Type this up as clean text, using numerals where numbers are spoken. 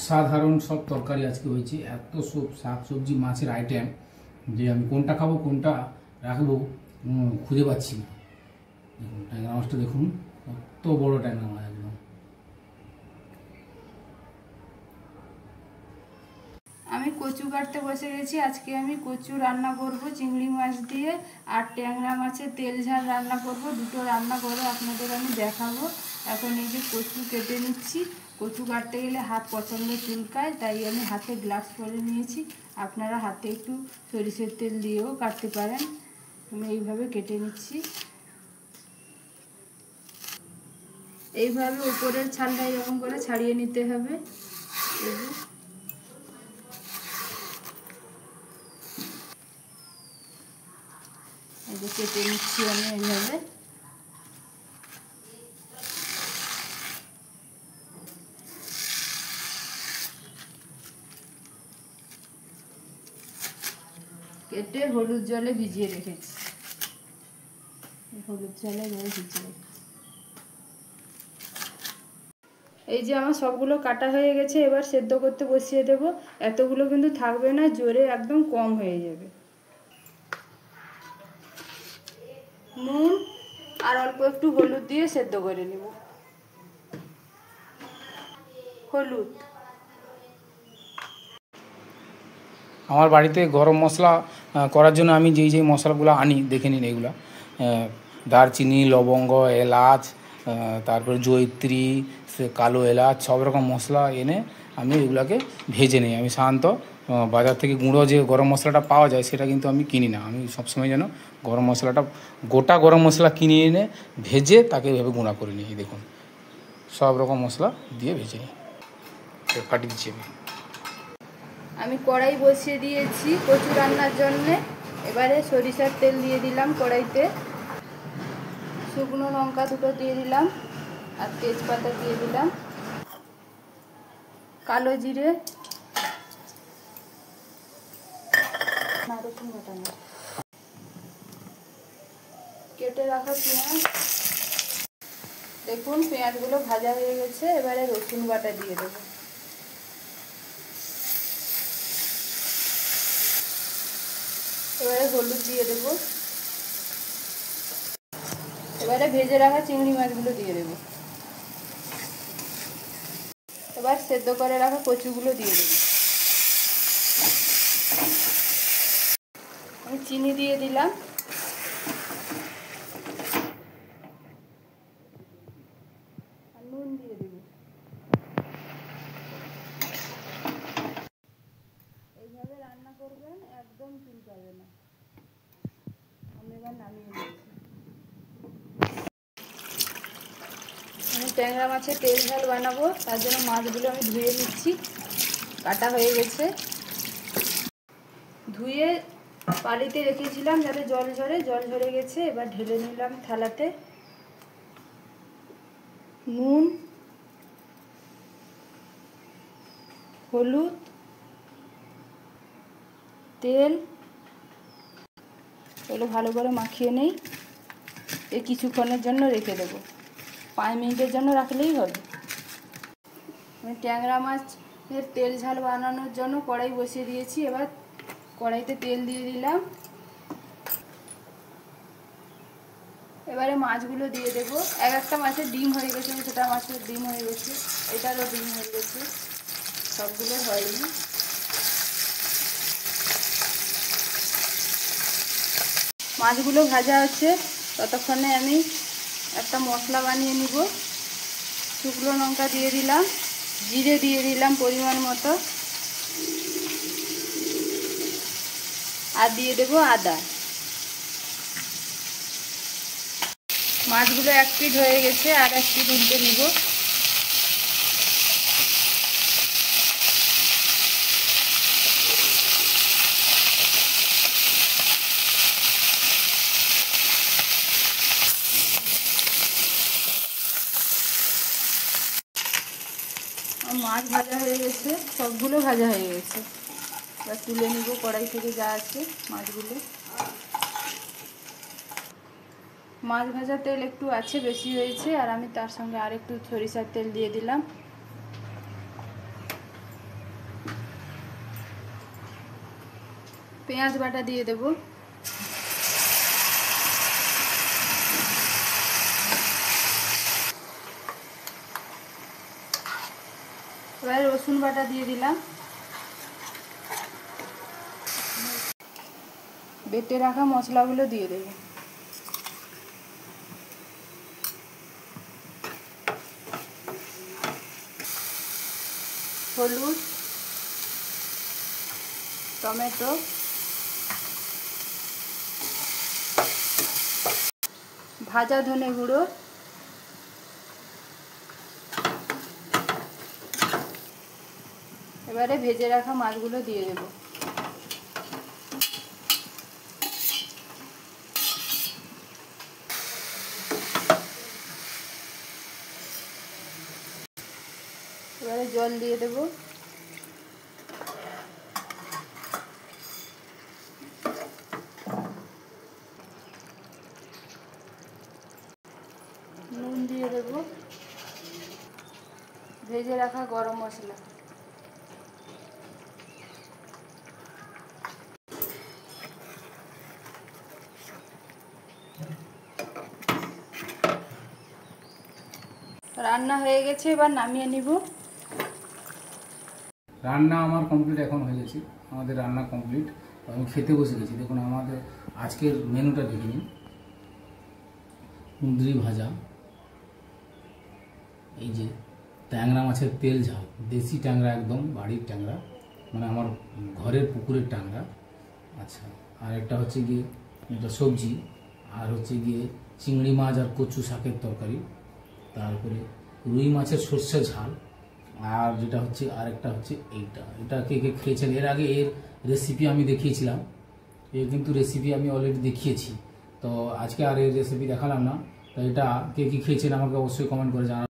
সাধারণ সব তরকারি আজকে হয়েছে, এত সব শাক সবজি মাছের আইটেম যে আমি কোনটা খাবো কোনটা রাখবো খুঁজে পাচ্ছি না। দেখুন ট্যাংরা মাছটা, দেখুন কত বড় ট্যাংরা মাছ একদম। আমি কচু কাটতে বসে গেছি। আজকে আমি কচু রান্না করব চিংড়ি মাছ দিয়ে, আর ট্যাংরা মাছের তেল ঝাল রান্না করব। দুটো রান্না করে আপনাদের আমি দেখাবো। এখন এই যে কচু কেটে নিচ্ছি। কচু কাটতে গেলে হাত প্রচণ্ড চুলকায়, তাই আমি হাতে গ্লাভস পরে নিয়েছি। আপনারা হাতে একটু সরিষার তেল দিয়েও কাটতে পারেন। আমি এইভাবে কেটে নিচ্ছি। এইভাবে উপরের ছালটা এরকম করে ছাড়িয়ে নিতে হবে। এই যে কেটে নিচ্ছি আমি এইভাবে। কেটে হলুদ জলে ভিজিয়ে রেখেছি। হলুদ জলে ভিজিয়ে রেখেছি। এই যে আমার সবগুলো কাটা হয়ে গেছে। এবার সেদ্ধ করতে বসিয়ে দেব। এতগুলো কিন্তু থাকবে না, জোরে একদম কম হয়ে যাবে। নুন আর অল্প একটু হলুদ দিয়ে সেদ্ধ করে নেব। হলুদ। আমার বাড়িতে গরম মশলা করার জন্য আমি যেই যেই মশলাগুলো আনি দেখে নিন। এগুলো দারচিনি, লবঙ্গ, এলাচ, তারপরে জয়িত্রী, কালো এলাচ, সব রকম মশলা এনে আমি এগুলোকে ভেজে নিই। আমি সাধারণত বাজার থেকে গুঁড়ো যে গরম মশলাটা পাওয়া যায় সেটা কিন্তু আমি কিনি না। আমি সবসময় যেন গরম মশলাটা, গোটা গরম মশলা কিনে এনে ভেজে তাকে এভাবে গুঁড়া করে নিই। দেখুন সব রকম মশলা দিয়ে ভেজে নিই। কাটিয়ে দিচ্ছি আমি কড়াই বসিয়ে দিয়েছি কচু রান্নার জন্যে। এবারে সরিষার তেল দিয়ে দিলাম কড়াইতে। শুকনো লঙ্কা দুটো দিয়ে দিলাম, আর তেজপাতা দিয়ে দিলাম, কালো জিরে, কেটে রাখা পেঁয়াজ। দেখুন পেঁয়াজগুলো ভাজা হয়ে গেছে। এবারে রসুন বাটা দিয়ে দেবো। এবারে হলুদ দিয়ে দেবো। এবারে ভেজে রাখা চিংড়ি মাছগুলো দিয়ে দেবো। এবার সেদ্ধ করে রাখা কচুগুলো দিয়ে দেবো। আমি চিনি দিয়ে দিলাম, আর নুন দিয়ে দেব। এইভাবে রান্না করবেন, একদম চুলকাবে না। আমি এবার নামিয়ে নিচ্ছি। আমি ট্যাংরা মাছের তেল ঝাল বানাবো, তার জন্য মাছগুলো আমি ধুয়ে নিচ্ছি। কাটা হয়ে গেছে। ধুয়ে পানিতে রেখেছিলাম যাতে জল ঝরে গেছে। এবার ঢেলে নিলাম থালাতে। নুন, হলুদ, তেল এগুলো ভালো করে মাখিয়ে নেই। এই কিছুক্ষণের জন্য রেখে দেবো, 5 মিনিটের জন্য রাখলেই হবে। আমি ট্যাংরা মাছের তেল ঝাল বানানোর জন্য কড়াই বসিয়ে দিয়েছি। এবার কড়াইতে তেল দিয়ে দিলাম। এবারে মাছগুলো দিয়ে দেবো। একটা মাছের ডিম হয়ে গেছে, সেটা মাছের ডিম হয়ে গেছে, এটারও ডিম হয়ে গেছে, সবগুলো হয়নি। মাছগুলো ভাজা হচ্ছে, ততক্ষণে আমি একটা মশলা বানিয়ে নিব। শুকনো লঙ্কা দিয়ে দিলাম, জিরে দিয়ে দিলাম পরিমাণ মতো, আর দিয়ে দেবো আদা। মাছগুলো 1 পিঠ হয়ে গেছে, আর 1 পিঠ উল্টে নিব। মাছ ভাজা হয়ে গেছে, সবগুলো ভাজা হয়ে গেছে। এবার তুলে নিব কড়াই থেকে যা আছে মাছগুলো। মাছ ভাজার তেল একটু আছে, বেশি হয়েছে, আর আমি তার সঙ্গে আর একটু সরিষার তেল দিয়ে দিলাম। পেঁয়াজ বাটা দিয়ে দেব, এবার রসুন বাটা দিয়ে দিলাম, বেটে রাখা মশলাগুলো দিয়ে দেব, হলুদ, টমেটো, ভাজা ধনে গুঁড়ো, এবারে ভেজে রাখা মাছগুলো দিয়ে দেব, এবারে জল দিয়ে দেব, নুন দিয়ে দেব, ভেজে রাখা গরম মশলা, রান্না হয়ে গেছে, এবার নামিয়ে নিব। রান্না আমার কমপ্লিট এখন হয়ে গেছে, আমাদের রান্না কমপ্লিট, আমি খেতে বসে গেছি। দেখুন আমাদের আজকের মেনুটা দেখে নিন। কুঁদরি ভাজা, এই যে ট্যাংরা মাছের তেল ঝাল, দেশি ট্যাংরা, একদম বাড়ির ট্যাংরা, মানে আমার ঘরের পুকুরের ট্যাংরা। আচ্ছা, আর একটা হচ্ছে গিয়ে এটা সবজি, আর হচ্ছে গিয়ে চিংড়ি মাছ আর কচু শাকের তরকারি, তারপরে রুই মাছের সর্ষে ঝাল, আর যেটা হচ্ছে আরেকটা হচ্ছে এটা কে কে খেয়েছেন এর আগে, এর রেসিপি আমি দেখিয়েছিলাম, এর কিন্তু রেসিপি আমি অলরেডি দেখিয়েছি, তো আজকে আর এর রেসিপি দেখালাম না। তো এটা কে কি খেয়েছেন আমাকে অবশ্যই কমেন্ট করে জানান।